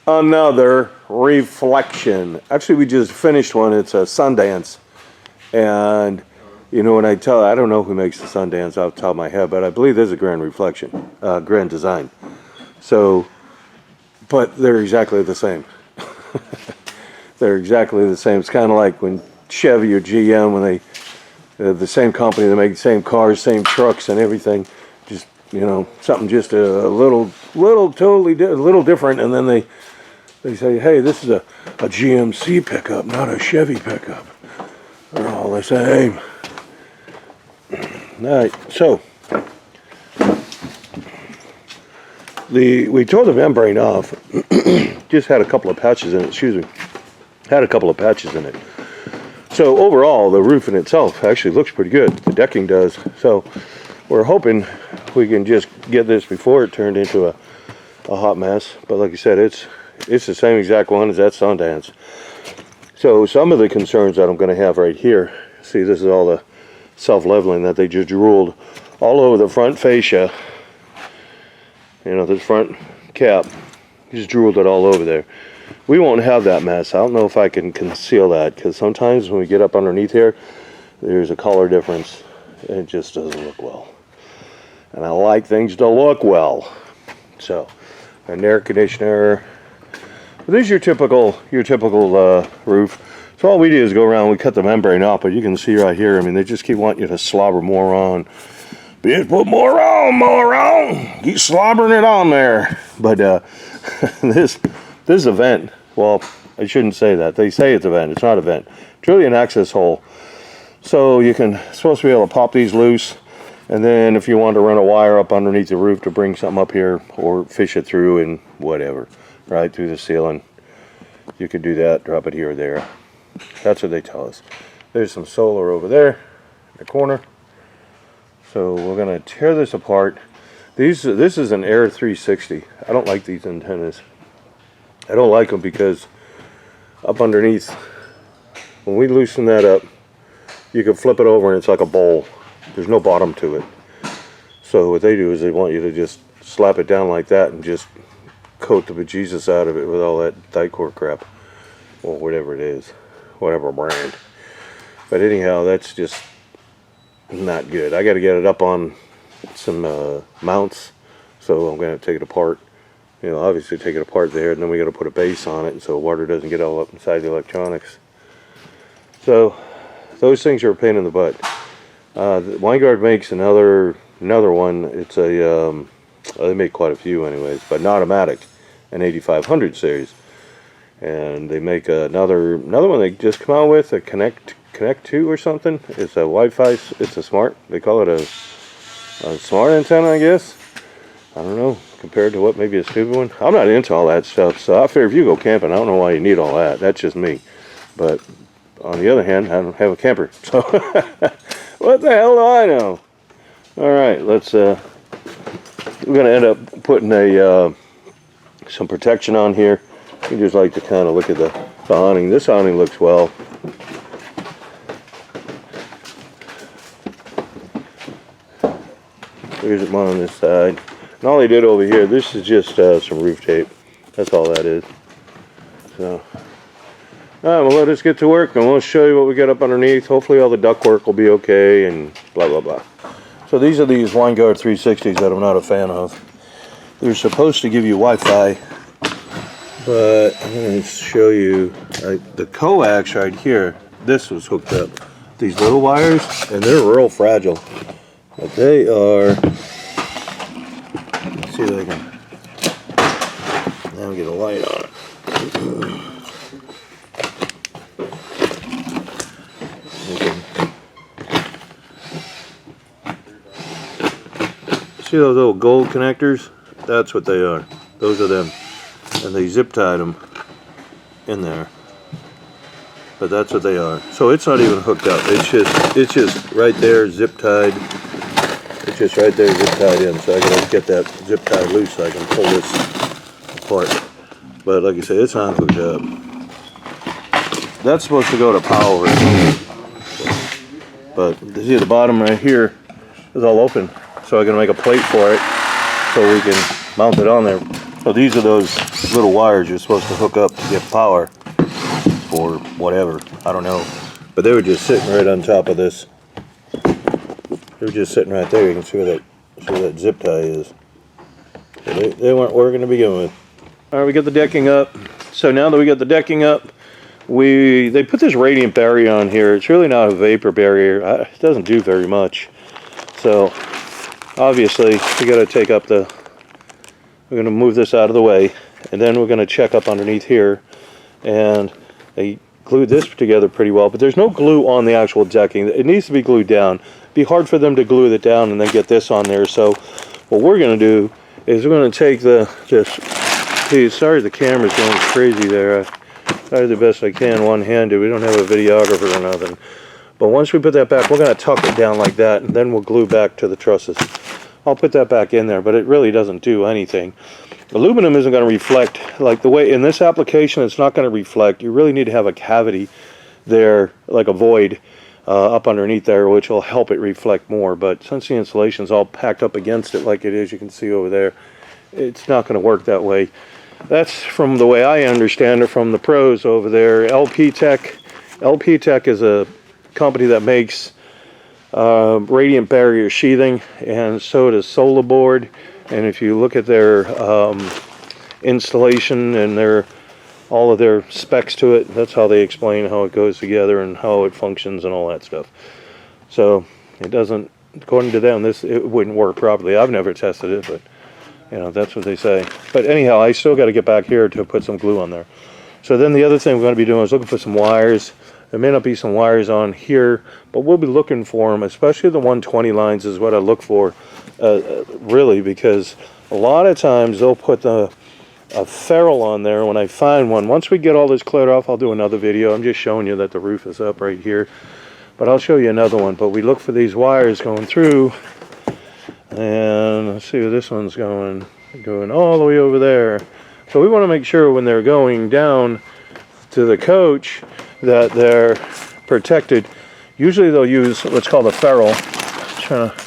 another reflection. Actually, we just finished one. It's a Sundance. And, you know, when I don't know who makes the Sundance off the top of my head, but I believe there's a Grand Reflection, Grand Design. So, but they're exactly the same. They're exactly the same. It's kind of like when Chevy or GM, when they, the same company, they make the same cars, same trucks and everything. Just, you know, something just a little different, and then they say, hey, this is a GMC pickup, not a Chevy pickup. They're all the same. All right, so we tore the membrane off. Just had a couple of patches in it. Excuse me. Had a couple of patches in it. So overall, the roof in itself actually looks pretty good. The decking does. So we're hoping we can just get this before it turned into a hot mess. But like I said, it's the same exact one as that Sundance. So some of the concerns that I'm going to have right here, see, this is all the self-leveling that they just ruled all over the front fascia. You know, this front cap, just drooled it all over there. We won't have that mess. I don't know if I can conceal that, because sometimes when we get up underneath here, there's a color difference. It just doesn't look well. And I like things to look well. So, an air conditioner. This is your typical roof. So all we do is go around, we cut the membrane off, but you can see right here, I mean, they just keep wanting you to slobber more on. Bitch, put more on. Keep slobbering it on there. But this is a vent. Well, I shouldn't say that. They say it's a vent. It's not a vent. It's really an access hole. So you can, supposed to be able to pop these loose, and then if you want to run a wire up underneath the roof to bring something up here, or fish it through and whatever, right through the ceiling, you could do that, drop it here or there. That's what they tell us. There's some solar over there in the corner. So we're going to tear this apart. This is an Air 360. I don't like these antennas. I don't like them because up underneath, when we loosen that up, you can flip it over and it's like a bowl. There's no bottom to it. So what they do is they want you to just slap it down like that and just coat the bejesus out of it with all that Dicor crap, or whatever it is, whatever brand. But anyhow, that's just not good. I got to get it up on some mounts, so I'm going to take it apart. You know, obviously take it apart there, and then we got to put a base on it so water doesn't get all up inside the electronics. So those things are a pain in the butt. Winegard makes another one. It's a they make quite a few anyways, but an automatic, an 8500 series. And they make another one they just come out with, a Connect 2 or something. It's a Wi-Fi, it's a smart, they call it a smart antenna, I guess. I don't know, compared to what, maybe a stupid one. I'm not into all that stuff, so I figure if you go camping, I don't know why you need all that. That's just me. But on the other hand, I don't have a camper, so what the hell do I know? All right, let's. We're gonna end up putting some protection on here. You just like to kind of look at the awning. This awning looks well. Here's one on this side. And all they did over here, this is just some roof tape. That's all that is. So, alright, well, let us get to work and we'll show you what we got up underneath. Hopefully all the ductwork will be okay and blah, blah, blah. So these are these Winegard 360s that I'm not a fan of. They're supposed to give you Wi-Fi, but I'm going to show you the coax right here. This was hooked up. These little wires, and they're real fragile. But they are, let's see if I can, now get a light on it. See those little gold connectors? That's what they are. Those are them. And they zip tied them in there. But that's what they are. So it's not even hooked up. It's just right there, zip tied. It's just right there, zip tied in. So I gotta get that zip tie loose so I can pull this apart. But like I say, it's not hooked up. That's supposed to go to power. But you see the bottom right here is all open. So I'm gonna make a plate for it so we can mount it on there. So these are those little wires you're supposed to hook up to get power or whatever. I don't know. But they were just sitting right on top of this. They were just sitting right there. You can see where that zip tie is. So they weren't working to begin with. All right, we got the decking up. So now that we got the decking up, they put this radiant barrier on here. It's really not a vapor barrier. It doesn't do very much. So obviously we got to take up we're going to move this out of the way, and then we're going to check up underneath here. And they glued this together pretty well, but there's no glue on the actual decking. It needs to be glued down. It'd be hard for them to glue it down and then get this on there. So what we're going to do is we're going to take sorry the camera's going crazy there. I do the best I can one-handed. We don't have a videographer or nothing. But once we put that back, we're going to tuck it down like that, and then we'll glue back to the trusses. I'll put that back in there, but it really doesn't do anything. Aluminum isn't going to reflect like the way in this application. It's not going to reflect. You really need to have a cavity there, like a void up underneath there, which will help it reflect more. But since the insulation's all packed up against it like it is, you can see over there, it's not going to work that way. That's from the way I understand it from the pros over there. LP Tech. LP Tech is a company that makes radiant barrier sheathing, and so does Solar Board. And if you look at their installation and all of their specs to it, that's how they explain how it goes together and how it functions and all that stuff. So it doesn't, according to them, it wouldn't work properly. I've never tested it, but you know, that's what they say. But anyhow, I still got to get back here to put some glue on there. So then the other thing we're going to be doing is looking for some wires. There may not be some wires on here, but we'll be looking for them, especially the 120 lines is what I look for, really, because a lot of times they'll put a ferrule on there when I find one. Once we get all this cleared off, I'll do another video. I'm just showing you that the roof is up right here, but I'll show you another one. But we look for these wires going through, and let's see where this one's going all the way over there. So we want to make sure when they're going down to the coach that they're protected. Usually they'll use what's called a ferrule. I'm trying to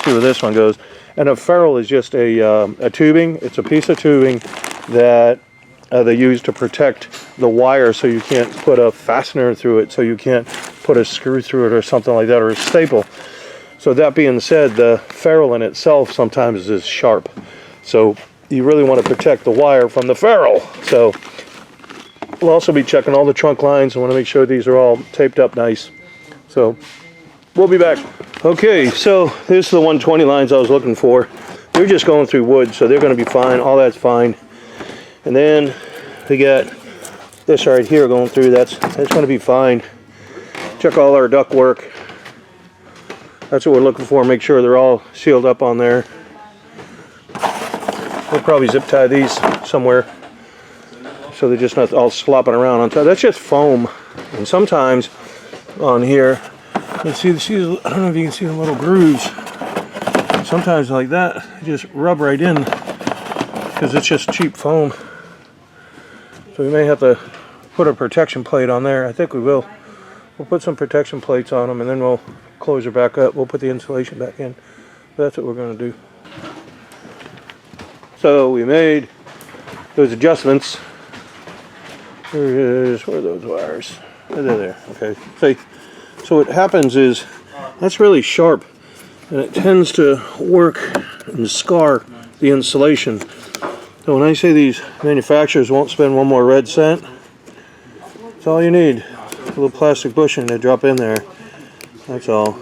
see where this one goes. And a ferrule is just a tubing. It's a piece of tubing that they use to protect the wire, so you can't put a fastener through it, so you can't put a screw through it or something like that, or a staple. So that being said, the ferrule in itself sometimes is sharp. So you really want to protect the wire from the ferrule. So we'll also be checking all the trunk lines. I want to make sure these are all taped up nice. So we'll be back. Okay, so this is the 120 lines I was looking for. They're just going through wood, so they're going to be fine. All that's fine. And then we got this right here going through. That's going to be fine. Check all our duct work. That's what we're looking for. Make sure they're all sealed up on there. We'll probably zip tie these somewhere so they're just not all slopping around on top. That's just foam. And sometimes on here, you see, I don't know if you can see the little grooves. Sometimes like that, just rub right in because it's just cheap foam. So we may have to put a protection plate on there. I think we will. We'll put some protection plates on them, and then we'll close her back up. We'll put the insulation back in. That's what we're going to do. So we made those adjustments. Where are those wires? They're there. Okay. So what happens is that's really sharp, and it tends to work and scar the insulation. So when I say these manufacturers won't spend one more red cent, that's all you need. A little plastic bushing to drop in there. That's all.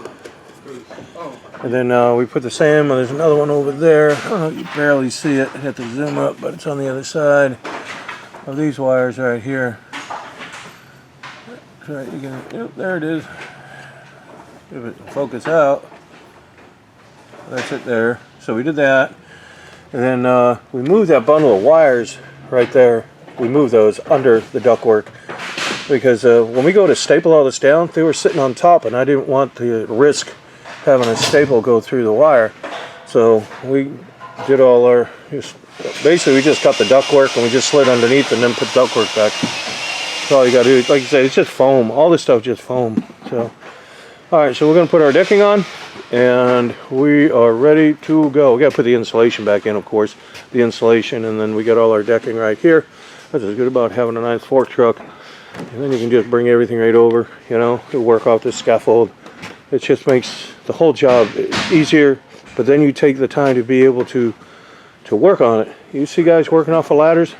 And then we put the same. There's another one over there. You barely see it. I have to zoom up, but it's on the other side of these wires right here. Right, yep, there it is. If it focus out, that's it there. So we did that, and then we moved that bundle of wires right there. We moved those under the ductwork because when we go to staple all this down, they were sitting on top, and I didn't want to risk having a staple go through the wire. So we did all our, basically we just cut the ductwork and we just slid underneath and then put ductwork back. That's all you gotta do. Like I said, it's just foam. All this stuff is just foam. So, all right, so we're gonna put our decking on, and we are ready to go. We got to put the insulation back in, of course, the insulation, and then we got all our decking right here. That's what's good about having a nice fork truck, and then you can just bring everything right over, you know, to work off this scaffold. It just makes the whole job easier, but then you take the time to be able to work on it. You see guys working off of ladders.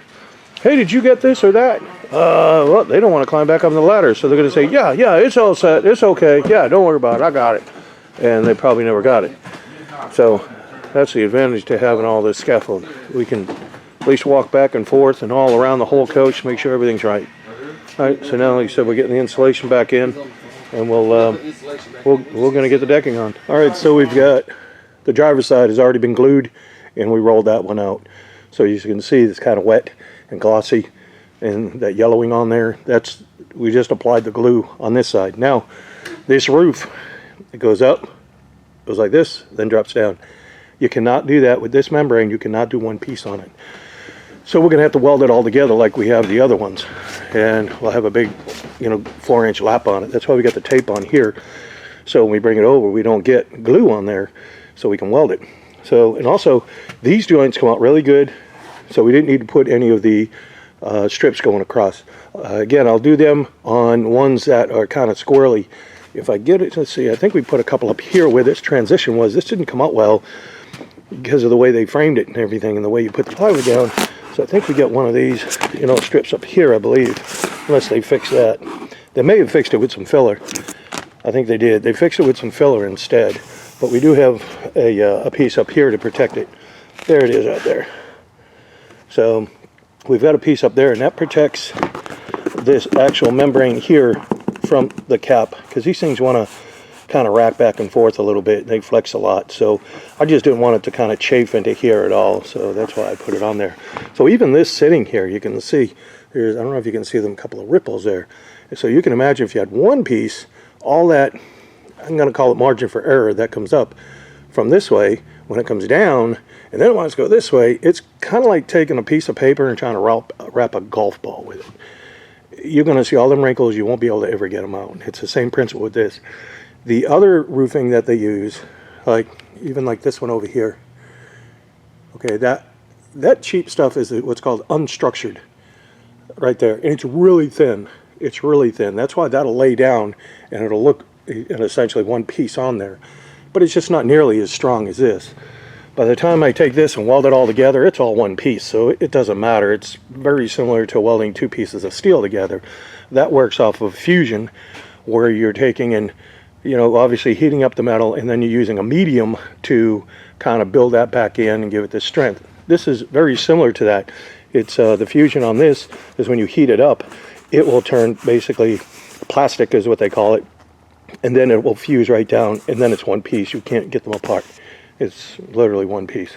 Hey, did you get this or that? Well, they don't want to climb back up the ladder, so they're going to say, yeah, it's all set, it's okay, yeah, don't worry about it, I got it. And they probably never got it. So that's the advantage to having all this scaffold. We can at least walk back and forth and all around the whole coach, make sure everything's right. All right, so now, like you said, we're getting the insulation back in, and we're going to get the decking on. All right, so we've got the driver's side has already been glued, and we rolled that one out. So as you can see, it's kind of wet and glossy, and that yellowing on there, we just applied the glue on this side. Now, this roof, it goes up, goes like this, then drops down. You cannot do that with this membrane. You cannot do one piece on it. So we're going to have to weld it all together like we have the other ones, and we'll have a big, 4-inch lap on it. That's why we got the tape on here. So when we bring it over, we don't get glue on there, so we can weld it. So, and also, these joints come out really good, so we didn't need to put any of the strips going across. Again, I'll do them on ones that are kind of squirrely. If I get it, let's see, I think we put a couple up here where this transition was. This didn't come out well because of the way they framed it and everything and the way you put the plywood down. So I think we got one of these, strips up here, I believe, unless they fixed that. They may have fixed it with some filler. I think they did. They fixed it with some filler instead. But we do have a piece up here to protect it. There it is right there. So we've got a piece up there, and that protects this actual membrane here from the cap, because these things want to kind of rack back and forth a little bit. They flex a lot, so I just didn't want it to kind of chafe into here at all, so that's why I put it on there. So even this sitting here, you can see I don't know if you can see them, a couple of ripples there. So you can imagine if you had one piece, all that, I'm going to call it margin for error, that comes up from this way, when it comes down, and then it wants to go this way, it's kind of like taking a piece of paper and trying to wrap a golf ball with it. You're going to see all them wrinkles. You won't be able to ever get them out. It's the same principle with this. The other roofing that they use, even like this one over here, okay, that cheap stuff is what's called unstructured right there, and it's really thin. It's really thin. That's why that'll lay down and it'll look in essentially one piece on there, but it's just not nearly as strong as this. By the time I take this and weld it all together, it's all one piece, so it doesn't matter. It's very similar to welding two pieces of steel together. That works off of fusion, where you're taking and obviously heating up the metal, and then you're using a medium to kind of build that back in and give it this strength. This is very similar to that. It's the fusion on this is when you heat it up, it will turn basically plastic is what they call it, and then it will fuse right down, and then it's one piece. You can't get them apart. It's literally one piece.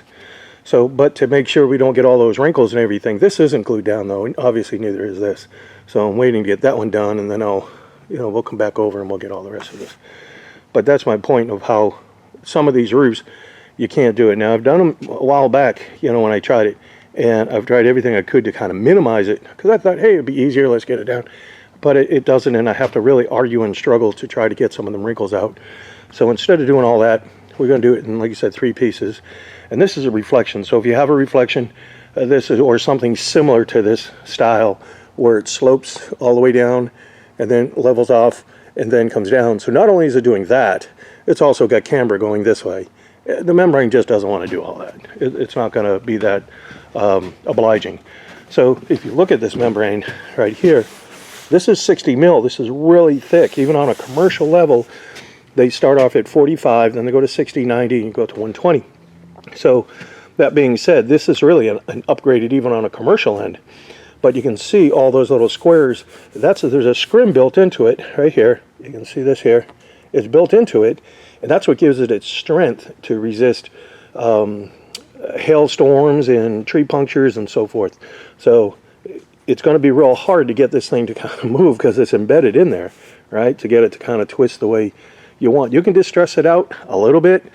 So, but to make sure we don't get all those wrinkles and everything, this isn't glued down though, and obviously neither is this. So I'm waiting to get that one done, and then we'll come back over and we'll get all the rest of this. But that's my point of how some of these roofs, you can't do it. Now, I've done them a while back, when I tried it, and I've tried everything I could to kind of minimize it, because I thought, hey, it'd be easier, let's get it down. But it doesn't, and I have to really argue and struggle to try to get some of them wrinkles out. So instead of doing all that, we're going to do it in, like you said, 3 pieces. And this is a reflection. So if you have a reflection, this is, or something similar to this style, where it slopes all the way down and then levels off and then comes down. So not only is it doing that, it's also got camber going this way. The membrane just doesn't want to do all that. It's not going to be that obliging. So if you look at this membrane right here, this is 60 mil. This is really thick. Even on a commercial level, they start off at 45, then they go to 60, 90, and go to 120. So that being said, this is really an upgraded even on a commercial end. But you can see all those little squares. There's a scrim built into it right here. You can see this here. It's built into it, and that's what gives it its strength to resist hailstorms and tree punctures and so forth. So it's going to be real hard to get this thing to kind of move because it's embedded in there, right? To get it to kind of twist the way you want. You can distress it out a little bit,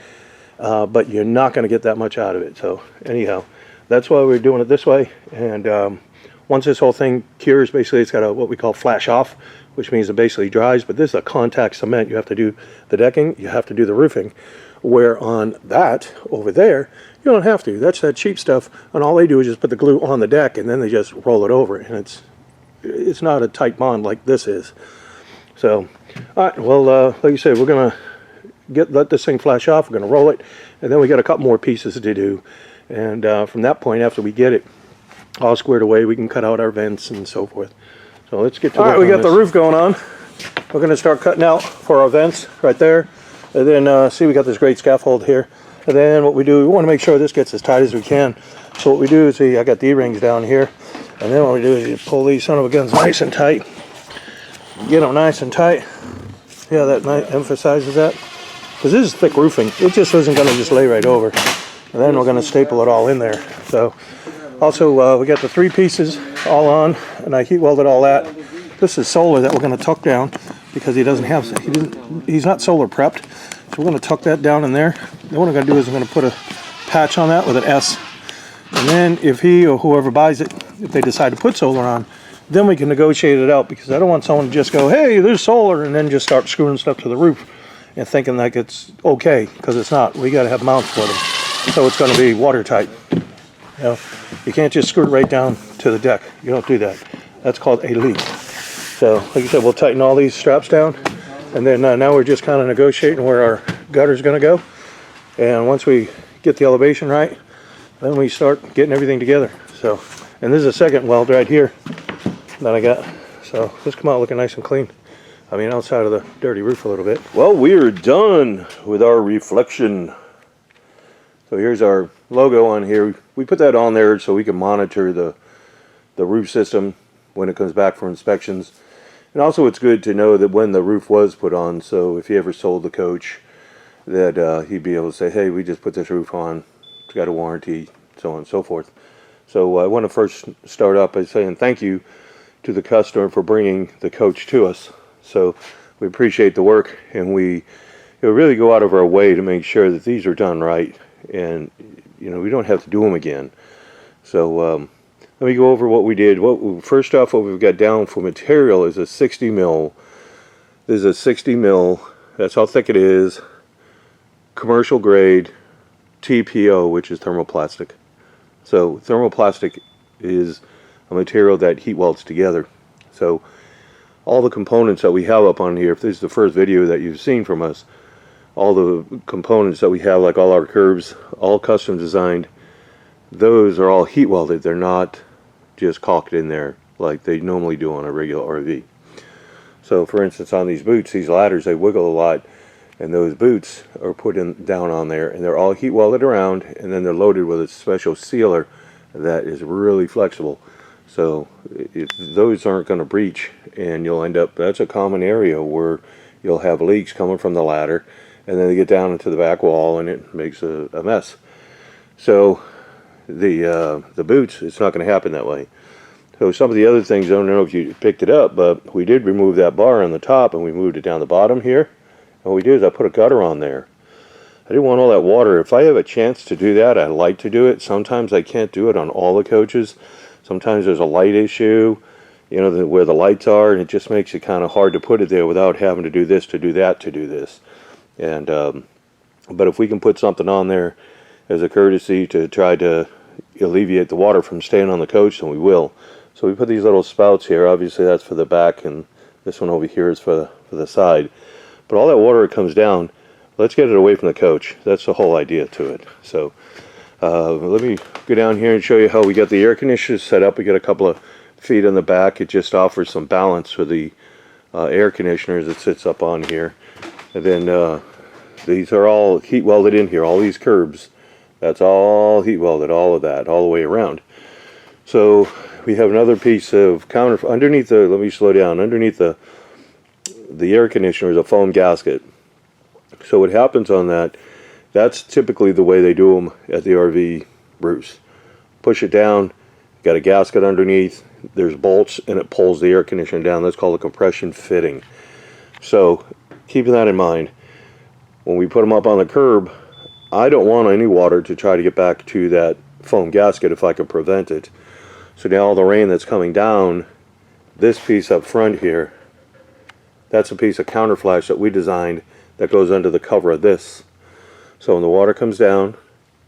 but you're not going to get that much out of it. So anyhow, that's why we're doing it this way. And once this whole thing cures, basically it's got what we call flash off, which means it basically dries. But this is a contact cement. You have to do the decking, you have to do the roofing. Where on that over there, you don't have to. That's that cheap stuff, and all they do is just put the glue on the deck, and then they just roll it over, and it's not a tight bond like this is. So, all right, well, like you said, we're gonna let this thing flash off. We're gonna roll it, and then we got a couple more pieces to do. And from that point, after we get it all squared away, we can cut out our vents and so forth. So let's get to work. All right, we got the roof going on. We're gonna start cutting out for our vents right there. And then, see, we got this great scaffold here. And then what we do, we want to make sure this gets as tight as we can. So what we do is, see, I got the E-rings down here. And then what we do is you pull these son of a guns nice and tight. Get them nice and tight. See how that emphasizes that? Because this is thick roofing. It just isn't going to just lay right over. And then we're going to staple it all in there. So, also, we got the 3 pieces all on. And I heat welded all that. This is solar that we're going to tuck down. Because he doesn't have, he's not solar prepped. So we're going to tuck that down in there. Then what I'm going to do is I'm going to put a patch on that with an S. And then if he or whoever buys it, if they decide to put solar on, then we can negotiate it out. Because I don't want someone to just go, hey, there's solar, and then just start screwing stuff to the roof and thinking like it's okay, because it's not. We got to have mounts for them. So it's going to be watertight. You know, you can't just screw it right down to the deck. You don't do that. That's called a leak. So, like I said, we'll tighten all these straps down, and then now we're just kind of negotiating where our gutter's going to go. And once we get the elevation right, then we start getting everything together. So, and this is a second weld right here that I got. So this come out looking nice and clean. I mean, outside of the dirty roof a little bit. Well, we are done with our reflection. So here's our logo on here. We put that on there so we can monitor the roof system when it comes back for inspections. And also it's good to know that when the roof was put on, so if he ever sold the coach, that he'd be able to say, hey, we just put this roof on, it's got a warranty, so on and so forth. So I want to first start up by saying thank you to the customer for bringing the coach to us. So we appreciate the work, and we really go out of our way to make sure that these are done right, and we don't have to do them again. So let me go over what we did. First off, what we've got down for material is a 60 mil. This is a 60 mil. That's how thick it is. Commercial grade TPO, which is thermoplastic. So thermoplastic is a material that heat welds together. So all the components that we have up on here, if this is the first video that you've seen from us, all the components that we have, like all our curbs, all custom designed, those are all heat welded. They're not just caulked in there like they normally do on a regular RV. So for instance, on these boots, these ladders, they wiggle a lot, and those boots are put down on there, and they're all heat welded around, and then they're loaded with a special sealer that is really flexible. So if those aren't going to breach, and you'll end up, that's a common area where you'll have leaks coming from the ladder, and then they get down into the back wall and it makes a mess. So the boots, it's not going to happen that way. So some of the other things, I don't know if you picked it up, but we did remove that bar on the top and we moved it down the bottom here. And what we did is I put a gutter on there. I didn't want all that water. If I have a chance to do that, I like to do it. Sometimes I can't do it on all the coaches. Sometimes there's a light issue, where the lights are, and it just makes it kind of hard to put it there without having to do this, to do that, to do this. And but if we can put something on there as a courtesy to try to alleviate the water from staying on the coach, then we will. So we put these little spouts here. Obviously that's for the back, and this one over here is for the side. But all that water that comes down, let's get it away from the coach. That's the whole idea to it. So let me go down here and show you how we got the air conditioners set up. We got a couple of feet on the back. It just offers some balance for the air conditioners that sits up on here. And then these are all heat welded in here. All these curbs, that's all heat welded, all of that, all the way around. So we have another piece of counter underneath the, let me slow down, underneath the air conditioner is a foam gasket. So what happens on that, that's typically the way they do them at the RV roofs. Push it down, got a gasket underneath, there's bolts, and it pulls the air conditioner down. That's called a compression fitting. So keeping that in mind, when we put them up on the curb, I don't want any water to try to get back to that foam gasket if I can prevent it. So now all the rain that's coming down, this piece up front here, that's a piece of counterflash that we designed that goes under the cover of this. So when the water comes down,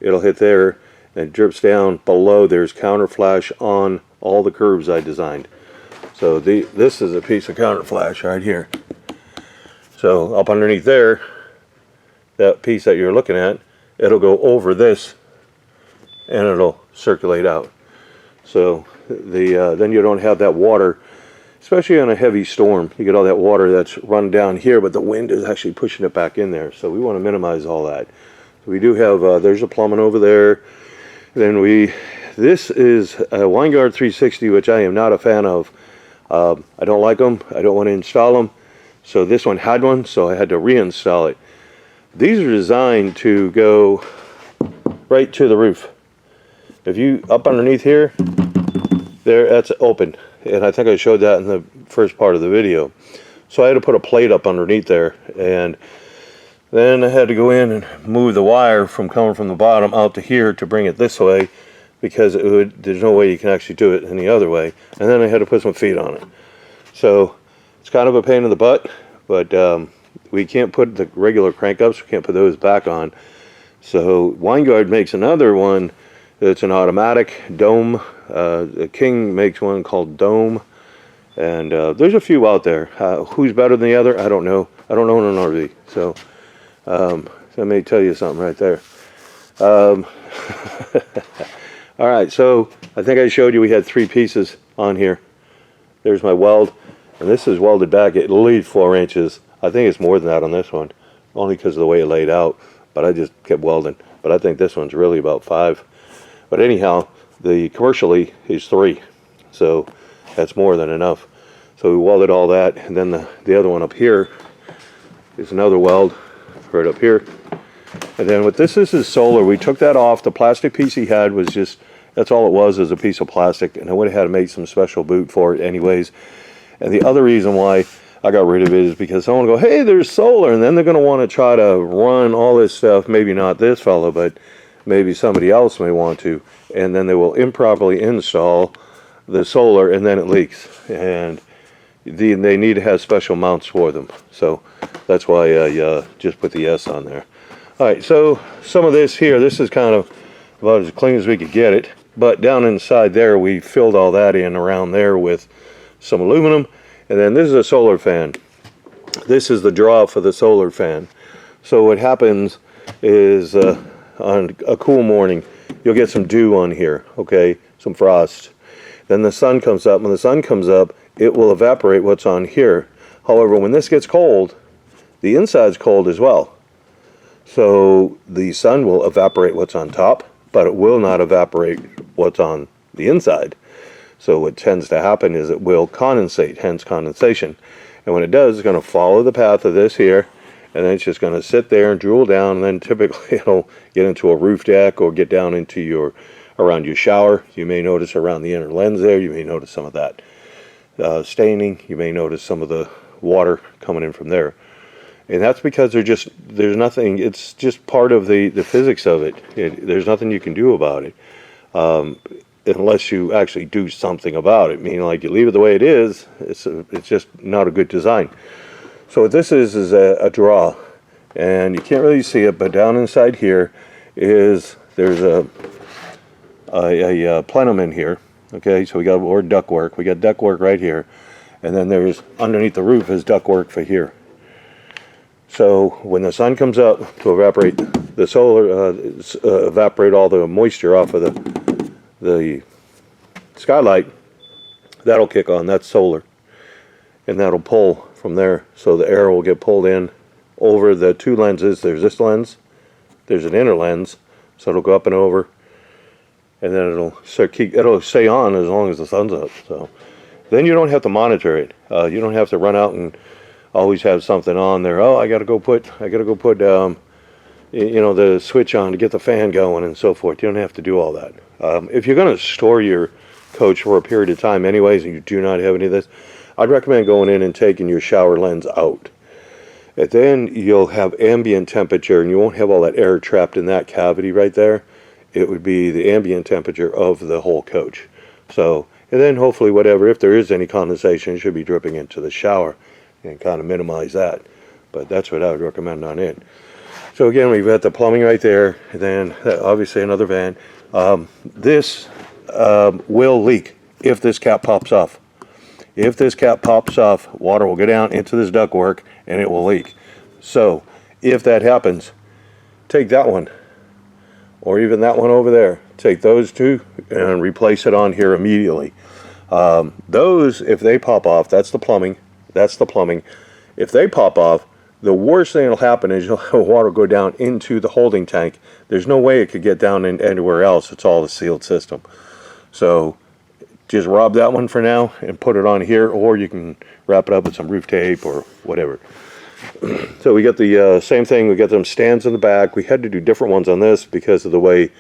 it'll hit there and it drips down below. There's counter flash on all the curves I designed. So this is a piece of counter flash right here. So up underneath there, that piece that you're looking at, it'll go over this and it'll circulate out. So then you don't have that water, especially on a heavy storm. You get all that water that's run down here, but the wind is actually pushing it back in there. So we want to minimize all that. So we do have, there's a plumbing over there. Then this is a Winegard 360, which I am not a fan of. I don't like them. I don't want to install them. So this one had one, so I had to reinstall it. These are designed to go right to the roof. If you, up underneath here, there, that's open. And I think I showed that in the first part of the video. So I had to put a plate up underneath there. And then I had to go in and move the wire from coming from the bottom out to here to bring it this way, because there's no way you can actually do it any other way. And then I had to put some feet on it. So it's kind of a pain in the butt, but we can't put the regular crank ups, we can't put those back on. So Winegard makes another one that's an automatic Dome. King makes one called Dome. And there's a few out there. Who's better than the other? I don't know. I don't own an RV. So that may tell you something right there. All right, so I think I showed you we had 3 pieces on here. There's my weld. And this is welded back at least 4 inches. I think it's more than that on this one, only because of the way it laid out. But I just kept welding. But I think this one's really about 5. But anyhow, the commercially is 3. So that's more than enough. So we welded all that. And then the other one up here is another weld right up here. And then what this is solar. We took that off. The plastic piece he had was just, that's all it was, is a piece of plastic. And I would have had to make some special boot for it anyways. And the other reason why I got rid of it is because someone will go, hey, there's solar. And then they're going to want to try to run all this stuff. Maybe not this fellow, but maybe somebody else may want to. And then they will improperly install the solar and then it leaks. And they need to have special mounts for them. So that's why I just put the S on there. All right, so some of this here, this is kind of about as clean as we could get it. But down inside there, we filled all that in around there with some aluminum. And then this is a solar fan. This is the draw for the solar fan. So what happens is on a cool morning, you'll get some dew on here, okay, some frost. Then the sun comes up. When the sun comes up, it will evaporate what's on here. However, when this gets cold, the inside's cold as well. So the sun will evaporate what's on top, but it will not evaporate what's on the inside. So what tends to happen is it will condensate, hence condensation. And when it does, it's going to follow the path of this here, and then it's just going to sit there and drool down, and then typically it'll get into a roof deck or get down into around your shower. You may notice around the inner lens there, you may notice some of that staining. You may notice some of the water coming in from there. And that's because there's nothing, it's just part of the physics of it. There's nothing you can do about it. Unless you actually do something about it. Meaning, like, you leave it the way it is, it's just not a good design. So what this is a draw. And you can't really see it, but down inside here there's a plenum in here. Okay, so we got more ductwork. We got ductwork right here. And then there's, underneath the roof is ductwork for here. So when the sun comes up to evaporate the solar, evaporate all the moisture off of the skylight, that'll kick on. That's solar. And that'll pull from there. So the air will get pulled in over the 2 lenses. There's this lens. There's an inner lens. So it'll go up and over. And then it'll stay on as long as the sun's up. So then you don't have to monitor it. You don't have to run out and always have something on there. Oh, I gotta go put the switch on to get the fan going and so forth. You don't have to do all that. If you're going to store your coach for a period of time anyways, and you do not have any of this, I'd recommend going in and taking your shower lens out. And then you'll have ambient temperature, and you won't have all that air trapped in that cavity right there. It would be the ambient temperature of the whole coach. So, and then hopefully whatever, if there is any condensation, it should be dripping into the shower and kind of minimize that. But that's what I would recommend on it. So again, we've got the plumbing right there, and then obviously another van. This will leak if this cap pops off. If this cap pops off, water will go down into this ductwork and it will leak. So if that happens, take that one, or even that one over there. Take those two and replace it on here immediately. Those, if they pop off, that's the plumbing. That's the plumbing. If they pop off, the worst thing that'll happen is you'll have water go down into the holding tank. There's no way it could get down in anywhere else. It's all a sealed system. So just rob that one for now and put it on here, or you can wrap it up with some roof tape or whatever. So we got the same thing. We got them stands in the back. We had to do different ones on this because of the way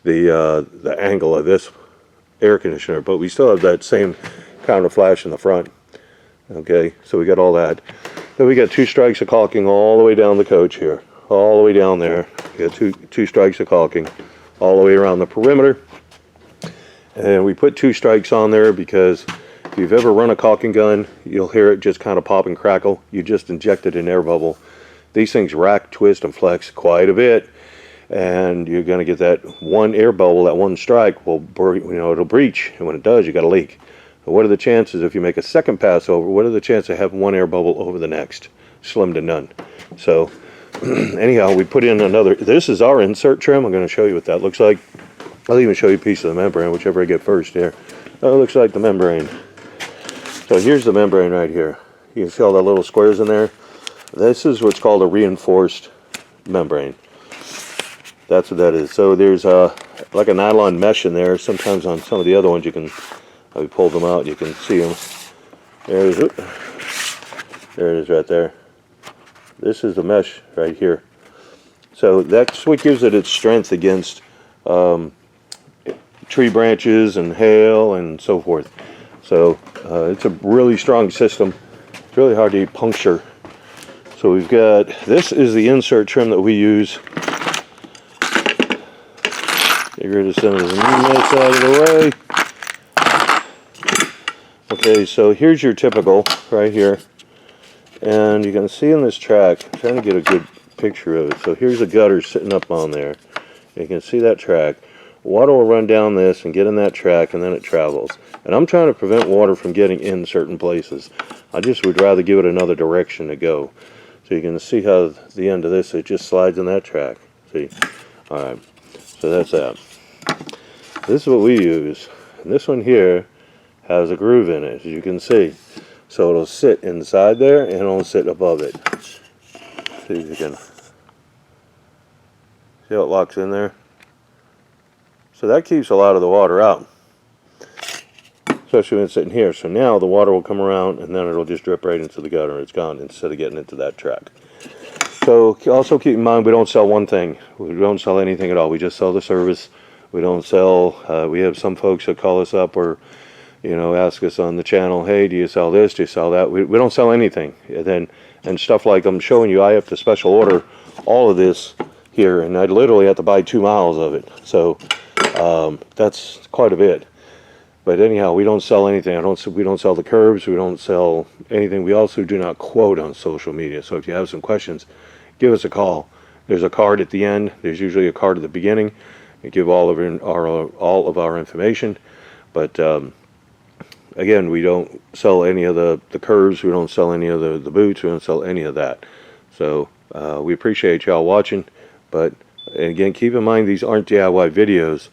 the angle of this air conditioner, but we still have that same counter flash in the front. Okay, so we got all that. Then we got 2 strikes of caulking all the way down the coach here, all the way down there. We got two strikes of caulking all the way around the perimeter. And we put 2 strikes on there because if you've ever run a caulking gun, you'll hear it just kind of pop and crackle. You just injected an air bubble. These things rack, twist, and flex quite a bit, and you're going to get that one air bubble, that one strike will, it'll breach, and when it does, you got a leak. But what are the chances if you make a second pass over? What are the chances of having one air bubble over the next? Slim to none. So anyhow, we put in another. This is our insert trim. I'm going to show you what that looks like. I'll even show you a piece of the membrane, whichever I get first here. Oh, it looks like the membrane. So here's the membrane right here. You can see all the little squares in there. This is what's called a reinforced membrane. That's what that is. So there's like a nylon mesh in there. Sometimes on some of the other ones you can, we pulled them out, you can see them. There it is right there. This is the mesh right here. So that's what gives it its strength against tree branches and hail and so forth. So it's a really strong system. It's really hard to puncture. So we've got, this is the insert trim that we use. Get rid of some of this out of the way. Okay, so here's your typical right here. And you can see in this track, I'm trying to get a good picture of it. So here's a gutter sitting up on there. You can see that track. Water will run down this and get in that track, and then it travels. And I'm trying to prevent water from getting in certain places. I just would rather give it another direction to go. So you can see how the end of this, it just slides in that track. See? Alright, so that's that. This is what we use. And this one here has a groove in it, as you can see. So it'll sit inside there and it'll sit above it. See if you can see how it locks in there. So that keeps a lot of the water out, especially when it's sitting here. So now the water will come around and then it'll just drip right into the gutter. It's gone instead of getting into that track. So also keep in mind, we don't sell one thing. We don't sell anything at all. We just sell the service. We don't sell, we have some folks that call us up or, ask us on the channel, hey, do you sell this, do you sell that? We don't sell anything. And stuff like I'm showing you, I have to special order all of this here, and I literally have to buy 2 miles of it. So that's quite a bit. But anyhow, we don't sell anything. We don't sell the curbs. We don't sell anything. We also do not quote on social media. So if you have some questions, give us a call. There's a card at the end. There's usually a card at the beginning. We give all of our information. But again, we don't sell any of the curves. We don't sell any of the boots. We don't sell any of that. So we appreciate y'all watching. But again, keep in mind, these aren't DIY videos.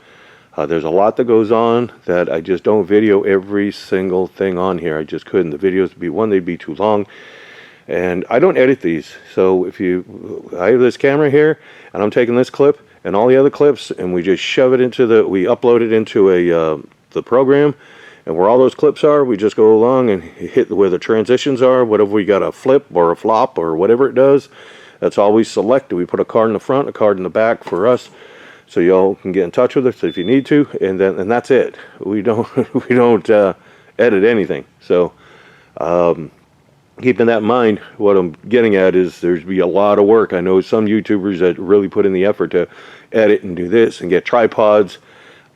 There's a lot that goes on that I just don't video every single thing on here. I just couldn't. The videos would be, one, they'd be too long. And I don't edit these. So I have this camera here, and I'm taking this clip and all the other clips, and we just shove it we upload it into the program. And where all those clips are, we just go along and hit where the transitions are, whatever we got, a flip or a flop or whatever it does. That's all we select. We put a card in the front, a card in the back for us, so y'all can get in touch with us if you need to, and that's it. We don't edit anything. So keeping that in mind, what I'm getting at is there's be a lot of work. I know some YouTubers that really put in the effort to edit and do this and get tripods.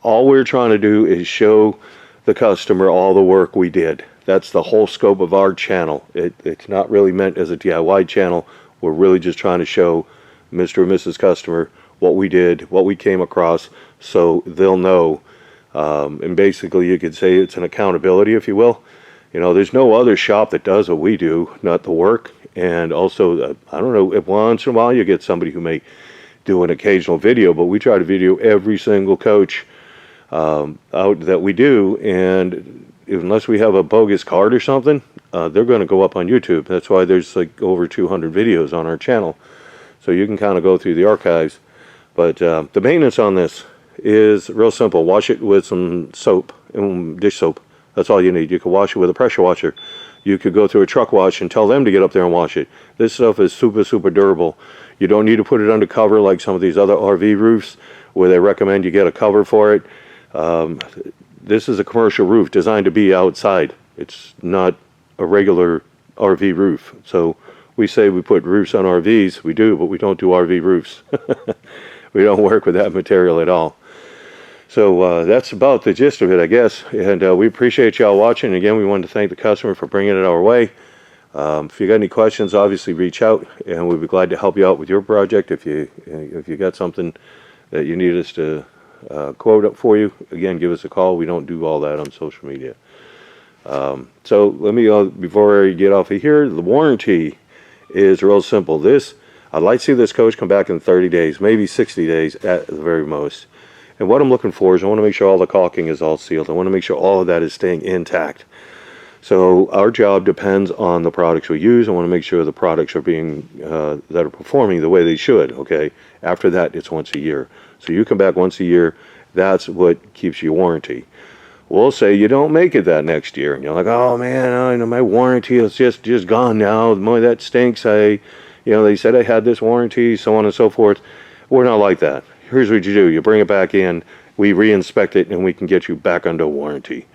All we're trying to do is show the customer all the work we did. That's the whole scope of our channel. It's not really meant as a DIY channel. We're really just trying to show Mr. and Mrs. Customer what we did, what we came across, so they'll know. And basically you could say it's an accountability, if you will. You know, there's no other shop that does what we do, not the work. And also, I don't know, if once in a while you get somebody who may do an occasional video, but we try to video every single coach out that we do. And unless we have a bogus card or something, they're going to go up on YouTube. That's why there's like over 200 videos on our channel. So you can kind of go through the archives. But the maintenance on this is real simple. Wash it with some soap, dish soap. That's all you need. You can wash it with a pressure washer. You could go through a truck wash and tell them to get up there and wash it. This stuff is super, super durable. You don't need to put it under cover like some of these other RV roofs where they recommend you get a cover for it. This is a commercial roof designed to be outside. It's not a regular RV roof. So we say we put roofs on RVs. We do, but we don't do RV roofs. We don't work with that material at all. So that's about the gist of it, I guess. And we appreciate y'all watching. Again, we wanted to thank the customer for bringing it our way. If you got any questions, obviously reach out, and we'd be glad to help you out with your project. If you got something that you need us to quote up for you, again, give us a call. We don't do all that on social media. So let me, before I get off of here, the warranty is real simple. I'd like to see this coach come back in 30 days, maybe 60 days at the very most. And what I'm looking for is I want to make sure all the caulking is all sealed. I want to make sure all of that is staying intact. So our job depends on the products we use. I want to make sure the products are being, that are performing the way they should, okay? After that, it's once a year. So you come back once a year, that's what keeps you warranty. We'll say you don't make it that next year, and you're like, oh man, I know my warranty is just gone now. Boy, that stinks. They said I had this warranty, so on and so forth. We're not like that. Here's what you do. You bring it back in, we re-inspect it, and we can get you back under warranty.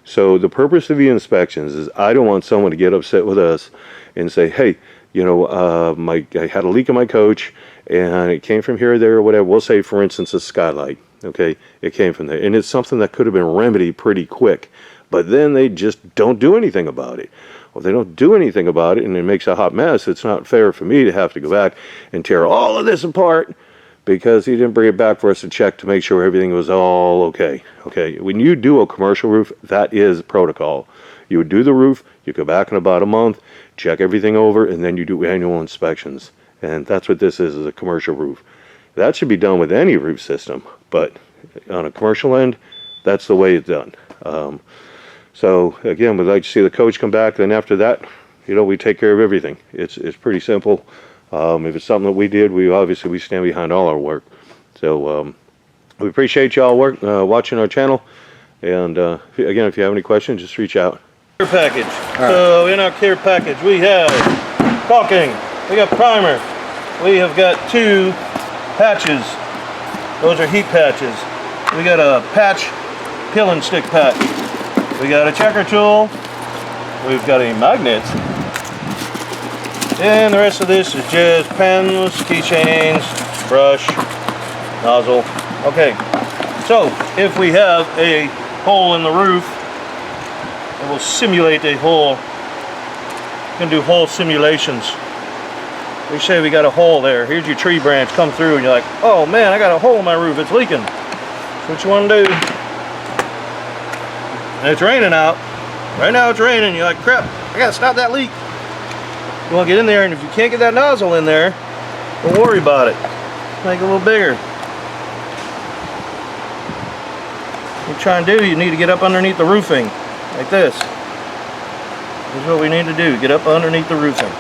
So the purpose of the inspections is I don't want someone to get upset with us and say, hey, I had a leak in my coach, and it came from here or there or whatever. We'll say, for instance, a skylight. Okay, it came from there. And it's something that could have been remedied pretty quick. But then they just don't do anything about it. Well, if they don't do anything about it and it makes a hot mess, it's not fair for me to have to go back and tear all of this apart because he didn't bring it back for us to check to make sure everything was all okay. Okay, when you do a commercial roof, that is protocol. You would do the roof, you go back in about a month, check everything over, and then you do annual inspections. And that's what this is a commercial roof. That should be done with any roof system, but on a commercial end, that's the way it's done. So again, we'd like to see the coach come back. Then after that, we take care of everything. It's pretty simple. If it's something that we did, we stand behind all our work. So we appreciate y'all watching our channel. And again, if you have any questions, just reach out. Care package. Right. So in our care package, we have caulking, we got primer, we have got 2 patches. Those are heat patches. We got a patch peel and stick patch. We got a checker tool. We've got a magnet. And the rest of this is just pens, keychains, brush, nozzle. Okay, so if we have a hole in the roof, it will simulate a hole. You can do hole simulations. We say we got a hole there. Here's your tree branch come through and you're like, oh man, I got a hole in my roof, it's leaking. So what you want to do, and it's raining out. Right now it's raining, you're like, crap, I gotta stop that leak. You want to get in there, and if you can't get that nozzle in there, don't worry about it. Make it a little bigger. What you're trying to do, you need to get up underneath the roofing, like this. This is what we need to do, get up underneath the roofing.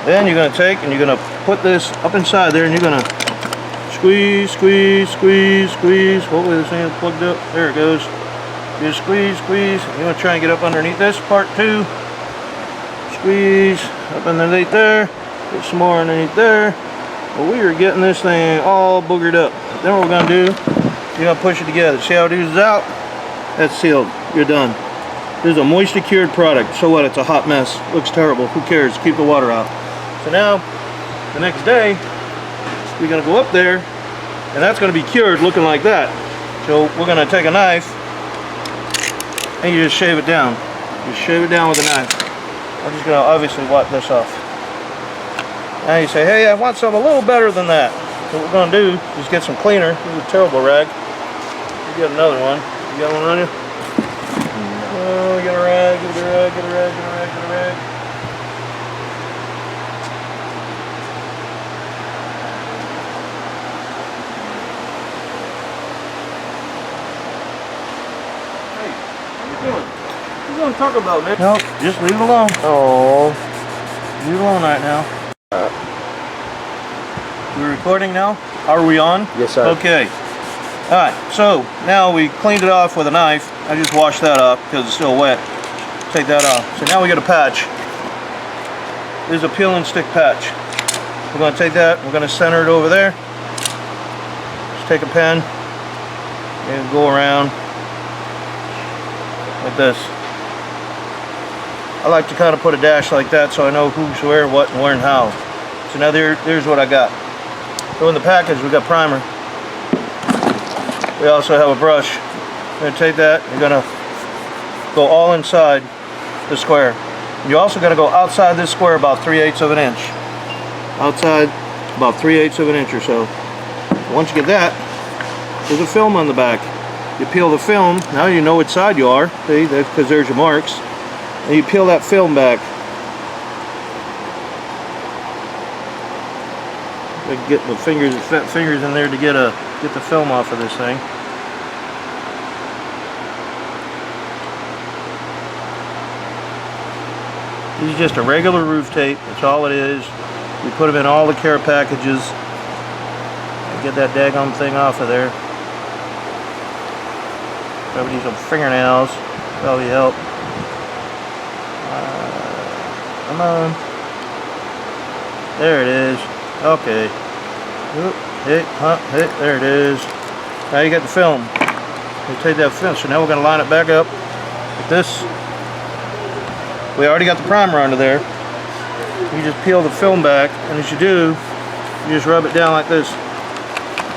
Then you're going to take and you're going to put this up inside there, and you're going to squeeze, squeeze, squeeze, squeeze. Hopefully this ain't plugged up. There it goes. Just squeeze, squeeze. You're going to try and get up underneath this part too. Squeeze up underneath there. Get some more underneath there. Well, we are getting this thing all boogered up. Then what we're going to do, you're going to push it together. See how it oozes out? That's sealed. You're done. This is a moisture cured product. So what? It's a hot mess. Looks terrible. Who cares? Keep the water out. So now, the next day, we're going to go up there, and that's going to be cured looking like that. So we're going to take a knife, and you just shave it down. You shave it down with a knife. I'm just gonna obviously wipe this off. Now you say, hey, I want something a little better than that. So what we're gonna do is get some cleaner. This is a terrible rag. You got another one. You got one on you? Oh, get a rag, get a rag, get a rag, get a rag, get a rag. Hey, what you doing? What you gonna talk about, man? Nope, just leave it alone. Oh. Leave it alone right now. We're recording now? Are we on? Yes, sir. Okay. Alright, so now we cleaned it off with a knife. I just washed that up because it's still wet. Take that off. So now we got a patch. This is a peel and stick patch. We're going to take that, we're going to center it over there. Just take a pen and go around like this. I like to kind of put a dash like that so I know who's where, what, and where, and how. So now there's what I got. So in the package we got primer. We also have a brush. You're going to take that, you're going to go all inside the square. You're also going to go outside this square about 3/8 of an inch. Outside about 3/8 of an inch or so. Once you get that, there's a film on the back. You peel the film, now you know which side you are, see, because there's your marks. And you peel that film back. Get the fat fingers in there to get the film off of this thing. This is just a regular roof tape. That's all it is. We put them in all the care packages. Get that daggone thing off of there. Probably need some fingernails. Probably help. Come on. There it is. Okay. There it is. Now you got the film. You take that film. So now we're going to line it back up with this. We already got the primer under there. You just peel the film back, and as you do, you just rub it down like this.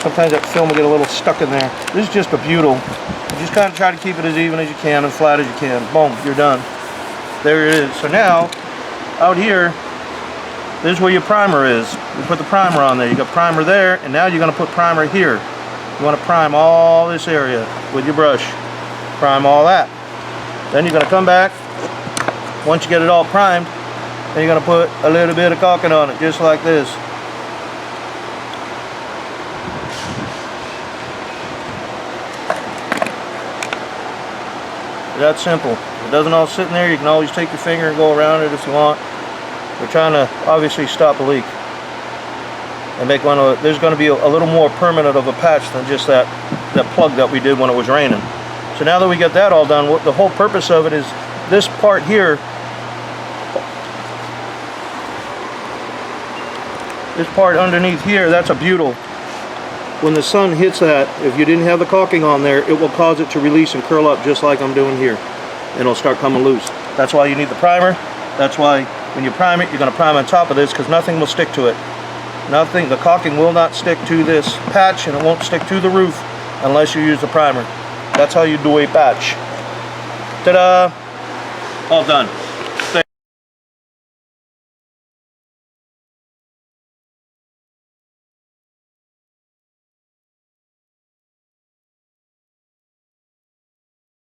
Sometimes that film will get a little stuck in there. This is just a butyl. You just kind of try to keep it as even as you can and flat as you can. Boom, you're done. There it is. So now, out here, this is where your primer is. You put the primer on there. You got primer there, and now you're going to put primer here. You want to prime all this area with your brush. Prime all that. Then you're going to come back. Once you get it all primed, then you're going to put a little bit of caulking on it, just like this. That's simple. If it doesn't all sit in there, you can always take your finger and go around it if you want. We're trying to obviously stop a leak and make one of. There's going to be a little more permanent of a patch than just that plug that we did when it was raining. So now that we get that all done, the whole purpose of it is this part here. This part underneath here, that's a butyl. When the sun hits that, if you didn't have the caulking on there, it will cause it to release and curl up just like I'm doing here. And it'll start coming loose. That's why you need the primer. That's why when you prime it, you're going to prime on top of this because nothing will stick to it. Nothing, the caulking will not stick to this patch and it won't stick to the roof unless you use the primer. That's how you do a patch. Ta-da! All done.